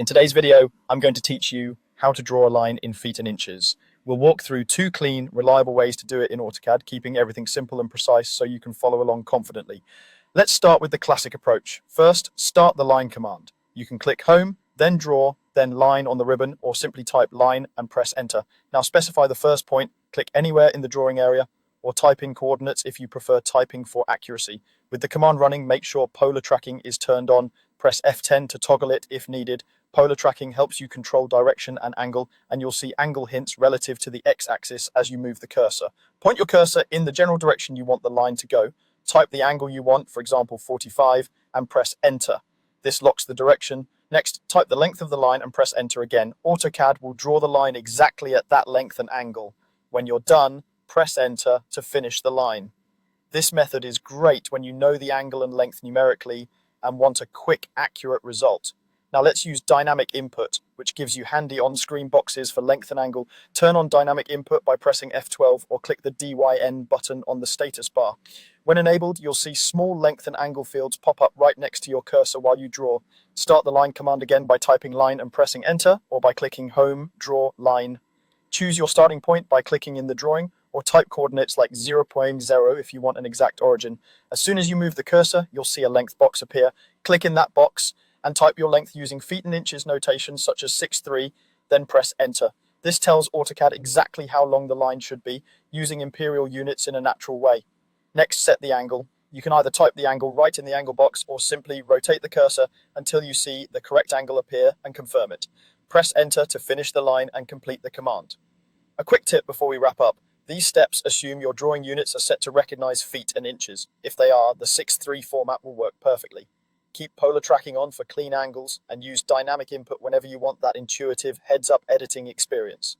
In today's video, I'm going to teach you how to draw a line in feet and inches. We'll walk through 2 clean, reliable ways to do it in AutoCAD, keeping everything simple and precise so you can follow along confidently. Let's start with the classic approach. First, start the line command. You can click Home, then Draw, then Line on the ribbon, or simply type Line and press Enter. Now specify the first point, click anywhere in the drawing area, or type in coordinates if you prefer typing for accuracy. With the command running, make sure polar tracking is turned on. Press F10 to toggle it if needed. Polar tracking helps you control direction and angle, and you'll see angle hints relative to the x-axis as you move the cursor. Point your cursor in the general direction you want the line to go. Type the angle you want, for example 45, and press Enter. This locks the direction. Next, type the length of the line and press Enter again. AutoCAD will draw the line exactly at that length and angle. When you're done, press Enter to finish the line. This method is great when you know the angle and length numerically and want a quick, accurate result. Now let's use dynamic input, which gives you handy on-screen boxes for length and angle. Turn on dynamic input by pressing F12 or click the DYN button on the status bar. When enabled, you'll see small length and angle fields pop up right next to your cursor while you draw. Start the line command again by typing line and pressing Enter, or by clicking Home, Draw, Line. Choose your starting point by clicking in the drawing, or type coordinates like 0.0 if you want an exact origin. As soon as you move the cursor, you'll see a length box appear. Click in that box and type your length using feet and inches notation such as 6'3", then press Enter. This tells AutoCAD exactly how long the line should be, using imperial units in a natural way. Next, set the angle. You can either type the angle right in the angle box or simply rotate the cursor until you see the correct angle appear and confirm it. Press Enter to finish the line and complete the command. A quick tip before we wrap up. These steps assume your drawing units are set to recognize feet and inches. If they are, the 6'3" format will work perfectly. Keep polar tracking on for clean angles and use dynamic input whenever you want that intuitive heads-up editing experience.